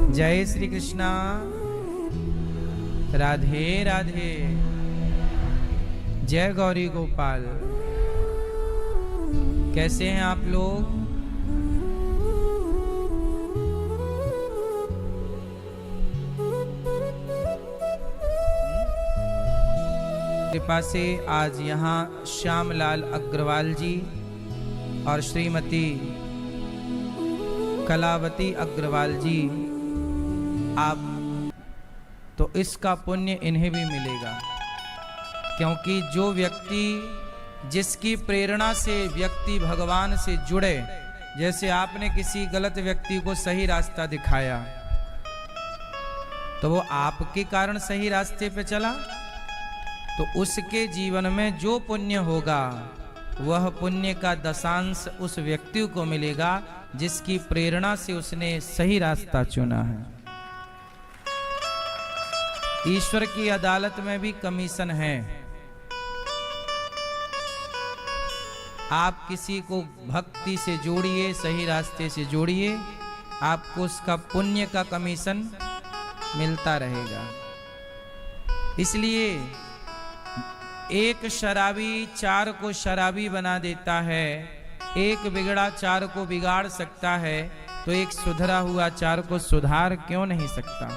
जय श्री कृष्णा। राधे राधे। जय गौरी गोपाल। कैसे हैं आप लोग? कृपा से आज यहाँ श्यामलाल अग्रवाल जी और श्रीमती कलावती अग्रवाल जी, आप तो इसका पुण्य इन्हें भी मिलेगा, क्योंकि जो व्यक्ति जिसकी प्रेरणा से व्यक्ति भगवान से जुड़े, जैसे आपने किसी गलत व्यक्ति को सही रास्ता दिखाया तो वो आपके कारण सही रास्ते पे चला, तो उसके जीवन में जो पुण्य होगा वह पुण्य का दशांश उस व्यक्ति को मिलेगा जिसकी प्रेरणा से उसने सही रास्ता चुना है। ईश्वर की अदालत में भी कमीशन है। आप किसी को भक्ति से जोड़िए, सही रास्ते से जोड़िए, आपको उसका पुण्य का कमीशन मिलता रहेगा। इसलिए एक शराबी चार को शराबी बना देता है, एक बिगड़ा चार को बिगाड़ सकता है, तो एक सुधरा हुआ चार को सुधार क्यों नहीं सकता?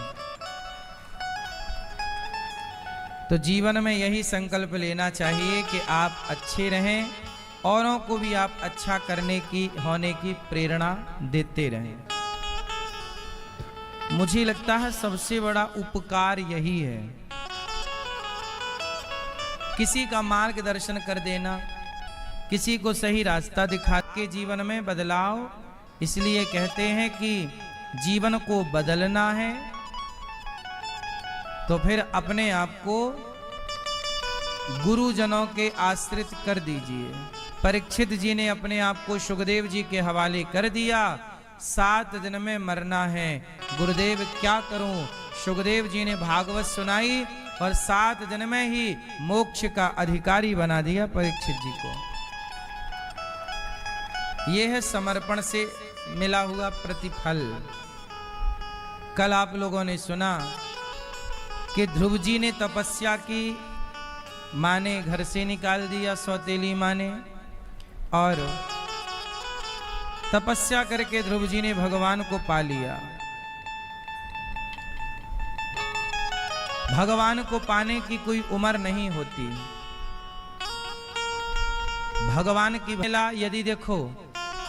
तो जीवन में यही संकल्प लेना चाहिए कि आप अच्छे रहें, औरों को भी आप अच्छा करने की होने की प्रेरणा देते रहें। मुझे लगता है सबसे बड़ा उपकार यही है, किसी का मार्गदर्शन कर देना, किसी को सही रास्ता दिखा के जीवन में बदलाव। इसलिए कहते हैं कि जीवन को बदलना है तो फिर अपने आप को गुरुजनों के आश्रित कर दीजिए। परीक्षित जी ने अपने आप को सुखदेव जी के हवाले कर दिया। 7 दिन में मरना है, गुरुदेव क्या करूं? सुखदेव जी ने भागवत सुनाई और 7 दिन में ही मोक्ष का अधिकारी बना दिया परीक्षित जी को। यह है समर्पण से मिला हुआ प्रतिफल। कल आप लोगों ने सुना कि ध्रुव जी ने तपस्या की, माँ ने घर से निकाल दिया, सौतेली माँ ने, और तपस्या करके ध्रुव जी ने भगवान को पा लिया। भगवान को पाने की कोई उम्र नहीं होती। भगवान की मेला यदि देखो,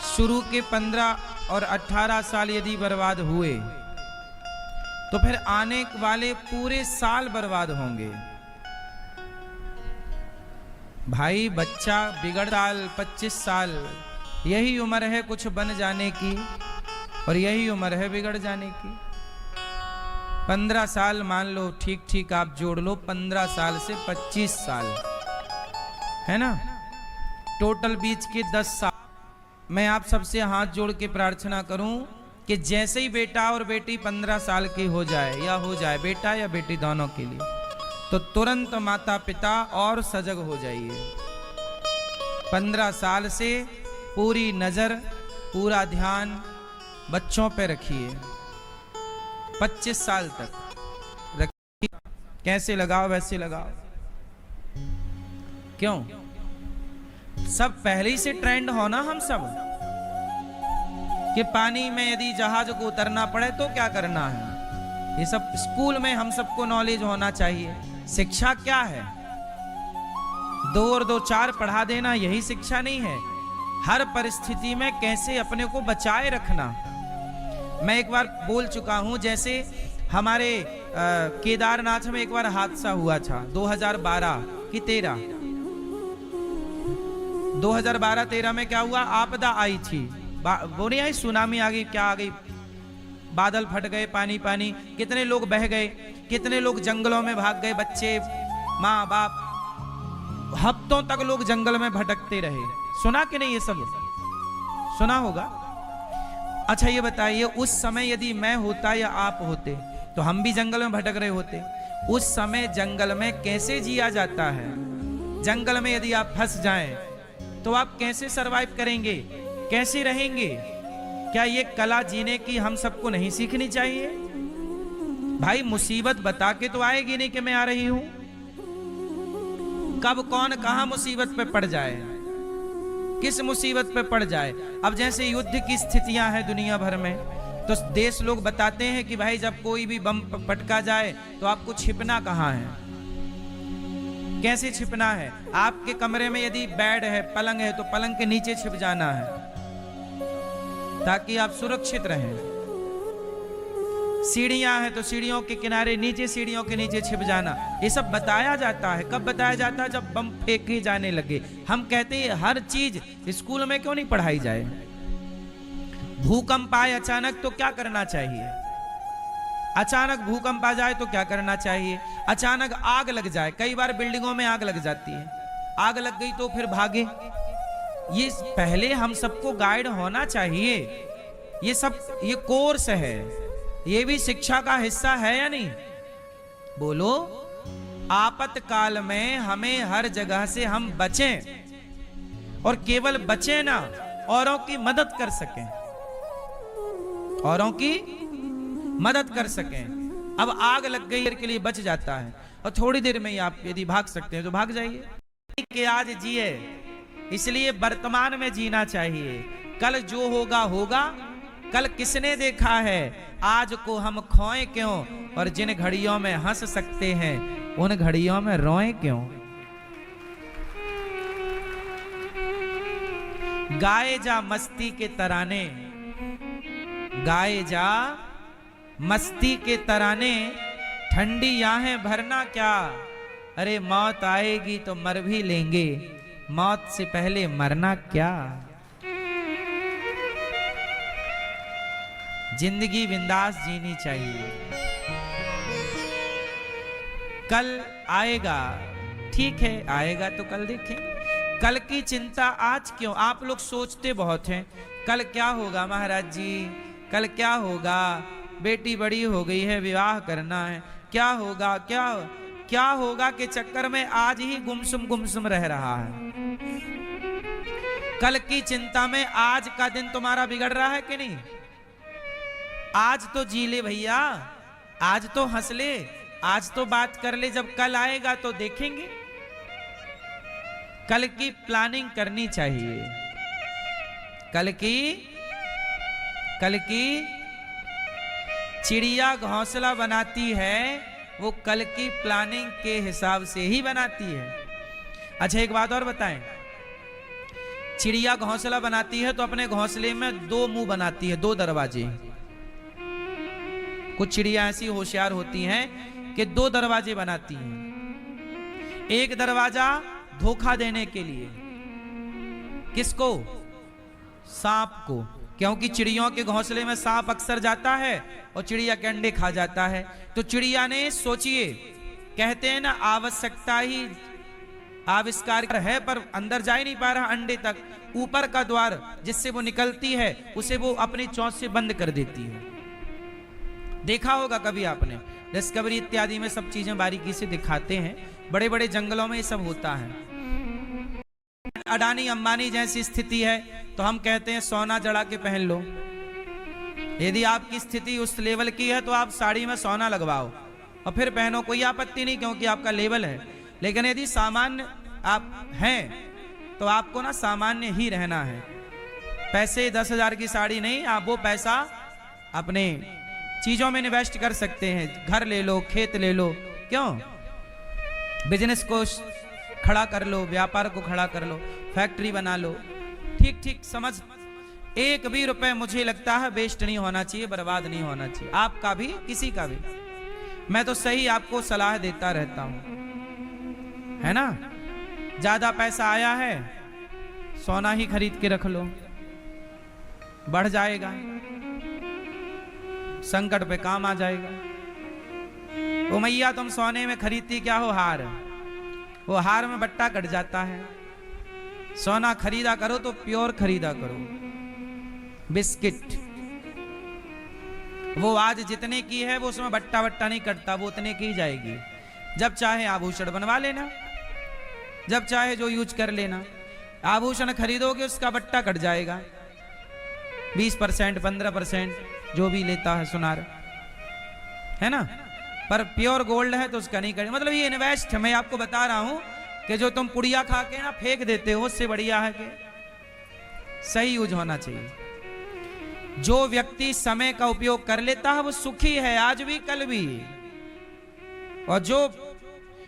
शुरू के 15 और 18 साल यदि बर्बाद हुए तो फिर आने वाले पूरे साल बर्बाद होंगे। भाई बच्चा बिगड़ साल 25 साल, यही उम्र है कुछ बन जाने की, और यही उम्र है बिगड़ जाने की। 15 साल मान लो, ठीक ठीक आप जोड़ लो, 15 साल से 25 साल है ना, टोटल बीच के 10 साल। मैं आप सबसे हाथ जोड़ के प्रार्थना करूं कि जैसे ही बेटा और बेटी 15 साल की हो जाए, या हो जाए बेटा या बेटी दोनों के लिए, तो तुरंत माता पिता और सजग हो जाइए। 15 साल से पूरी नजर, पूरा ध्यान बच्चों पे रखिए। 25 साल तक रखिए। कैसे लगाओ वैसे लगाओ। क्यों? सब पहले ही से ट्रेंड हो ना, हम सब, कि पानी में यदि जहाज को उतरना पड़े तो क्या करना है। ये सब स्कूल में हम सबको नॉलेज होना चाहिए। शिक्षा क्या है? 2 और 2 4 पढ़ा देना, यही शिक्षा नहीं है। हर परिस्थिति में कैसे अपने को बचाए रखना। मैं एक बार बोल चुका हूं, जैसे हमारे केदारनाथ में एक बार हादसा हुआ था 2012 की 2012-13 में क्या हुआ? आपदा आई थी। वो नहीं आई, सुनामी आ गई, क्या आ गई, बादल फट गए, पानी पानी, कितने लोग बह गए, कितने लोग जंगलों में भाग गए, बच्चे, माँ बाप, हफ्तों तक लोग जंगल में भटकते रहे। सुना कि नहीं? ये सब सुना होगा। अच्छा ये बताइए, उस समय यदि मैं होता या आप होते तो हम भी जंगल में भटक रहे होते। उस समय जंगल में कैसे जिया जाता है? जंगल में यदि आप फंस जाएं तो आप कैसे सरवाइव करेंगे, कैसे रहेंगे? क्या ये कला जीने की हम सबको नहीं सीखनी चाहिए? भाई मुसीबत बता के तो आएगी नहीं कि मैं आ रही हूं। कब कौन कहां मुसीबत पे पड़ जाए, किस मुसीबत पे पड़ जाए। अब जैसे युद्ध की स्थितियां हैं दुनिया भर में, तो देश लोग बताते हैं कि भाई जब कोई भी बम पटका जाए तो आपको छिपना कहां है, कैसे छिपना है। आपके कमरे में यदि बेड है, पलंग है, तो पलंग के नीचे छिप जाना है ताकि आप सुरक्षित रहें। सीढ़ियां हैं तो सीढ़ियों के किनारे नीचे, सीढ़ियों के नीचे छिप जाना। ये सब बताया जाता है। कब बताया जाता है? जब बम फेंके जाने लगे। हम कहते हैं हर चीज स्कूल में क्यों नहीं पढ़ाई जाए। भूकंप आए अचानक तो क्या करना चाहिए, अचानक भूकंप आ जाए तो क्या करना चाहिए, अचानक आग लग जाए। कई बार बिल्डिंगों में आग लग जाती है, आग लग गई तो फिर भागे। ये पहले हम सबको गाइड होना चाहिए। ये सब ये कोर्स है, ये भी शिक्षा का हिस्सा है या नहीं? बोलो। आपातकाल में हमें हर जगह से हम बचें, और केवल बचें ना, औरों की मदद कर सकें, औरों की मदद कर सकें। अब आग लग गई के लिए बच जाता है, और थोड़ी देर में ही आप यदि भाग सकते हैं तो भाग जाइए। कि आज जिए, इसलिए वर्तमान में जीना चाहिए। कल जो होगा होगा। कल किसने देखा है, आज को हम खोएं क्यों, और जिन घड़ियों में हंस सकते हैं उन घड़ियों में रोएं क्यों। गाए जा मस्ती के तराने, गाए जा मस्ती के तराने, ठंडी आहें भरना क्या। अरे मौत आएगी तो मर भी लेंगे, मौत से पहले मरना क्या। जिंदगी बिंदास जीनी चाहिए। कल आएगा, ठीक है, आएगा तो कल देखें। कल की चिंता आज क्यों। आप लोग सोचते बहुत हैं कल क्या होगा महाराज जी, कल क्या होगा, बेटी बड़ी हो गई है, विवाह करना है, क्या होगा, क्या होगा के चक्कर में आज ही गुमसुम रह रहा है। कल की चिंता में आज का दिन तुम्हारा बिगड़ रहा है कि नहीं। आज तो जी ले भैया, आज तो हंस ले, आज तो बात कर ले, जब कल आएगा तो देखेंगे। कल की प्लानिंग करनी चाहिए। कल की चिड़िया घोंसला बनाती है, वो कल की प्लानिंग के हिसाब से ही बनाती है। अच्छा एक बात और बताएं, चिड़िया घोंसला बनाती है तो अपने घोंसले में दो मुंह बनाती है, दो दरवाजे। कुछ चिड़िया ऐसी होशियार होती हैं कि दो दरवाजे बनाती हैं। एक दरवाजा धोखा देने के लिए, किसको? सांप को, क्योंकि चिड़ियों के घोंसले में सांप अक्सर जाता है और चिड़िया के अंडे खा जाता है। तो चिड़िया ने, सोचिए, कहते हैं ना आवश्यकता ही आविष्कार है, पर अंदर जा ही नहीं पा रहा अंडे तक। ऊपर का द्वार जिससे वो निकलती है उसे वो अपनी चोंच से बंद कर देती है। देखा होगा कभी आपने, डिस्कवरी इत्यादि में सब चीजें बारीकी से दिखाते हैं। बड़े बड़े जंगलों में ये सब होता है। अडानी अंबानी जैसी स्थिति है तो हम कहते हैं सोना जड़ा के पहन लो। यदि आपकी स्थिति उस लेवल की है तो आप साड़ी में सोना लगवाओ और फिर पहनो, कोई आपत्ति नहीं, क्योंकि आपका लेवल है। लेकिन यदि सामान्य आप हैं तो आपको ना सामान्य ही रहना है। पैसे 10,000 की साड़ी नहीं, आप वो पैसा अपने चीजों में इन्वेस्ट कर सकते हैं। घर ले लो, खेत ले लो, क्यों, बिजनेस को खड़ा कर लो, व्यापार को खड़ा कर लो, फैक्ट्री बना लो। ठीक ठीक समझ। एक भी रुपए मुझे लगता है वेस्ट नहीं होना चाहिए, बर्बाद नहीं होना चाहिए, आपका भी किसी का भी। मैं तो सही आपको सलाह देता रहता हूं, है ना। ज्यादा पैसा आया है, सोना ही खरीद के रख लो, बढ़ जाएगा, संकट पे काम आ जाएगा। ओ मैया, तुम सोने में खरीदती क्या हो? हार। वो हार में बट्टा कट जाता है। सोना खरीदा करो तो प्योर खरीदा करो। बिस्किट वो आज जितने की है वो उसमें बट्टा बट्टा नहीं कटता, वो उतने की ही जाएगी। जब चाहे आभूषण बनवा लेना, जब चाहे जो यूज कर लेना। आभूषण खरीदोगे उसका बट्टा कट जाएगा, 20%, 15%, जो भी लेता है सुनार, है ना। पर प्योर गोल्ड है तो उसका नहीं करें। मतलब ये इन्वेस्ट, मैं आपको बता रहा हूं कि जो तुम पुड़िया खा के ना फेंक देते हो, उससे बढ़िया है कि सही यूज होना चाहिए। जो व्यक्ति समय का उपयोग कर लेता है वो सुखी है, आज भी कल भी। और जो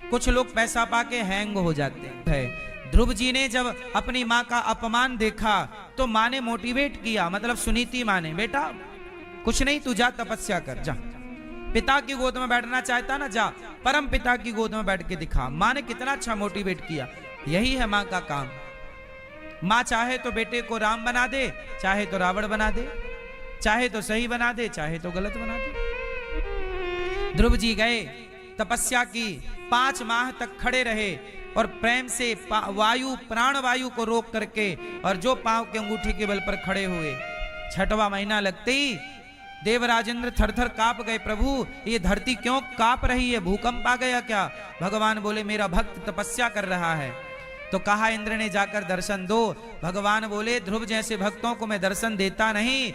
कुछ लोग पैसा पाके हैंग हो जाते हैं। ध्रुव जी ने जब अपनी माँ का अपमान देखा तो माँ ने मोटिवेट किया, मतलब सुनीति माँ ने, बेटा कुछ नहीं, तू जा तपस्या कर, जा। पिता की गोद में बैठना चाहता ना, जा परम पिता की गोद में बैठ के दिखा। माँ ने कितना अच्छा मोटिवेट किया। यही है माँ का काम। माँ चाहे तो बेटे को राम बना दे, चाहे तो रावण बना दे, चाहे तो सही बना दे, चाहे तो गलत बना दे। ध्रुव जी गए, तपस्या की, 5 माह तक खड़े रहे और प्रेम से वायु, प्राण वायु को रोक करके, और जो पांव के अंगूठे के बल पर खड़े हुए। 6वां महीना लगते ही देवराजेंद्र थर-थर कांप गए। प्रभु ये धरती क्यों कांप रही है, भूकंप आ गया क्या? भगवान बोले मेरा भक्त तपस्या कर रहा है। तो कहा इंद्र ने जाकर दर्शन दो। भगवान बोले ध्रुव जैसे भक्तों को मैं दर्शन देता नहीं,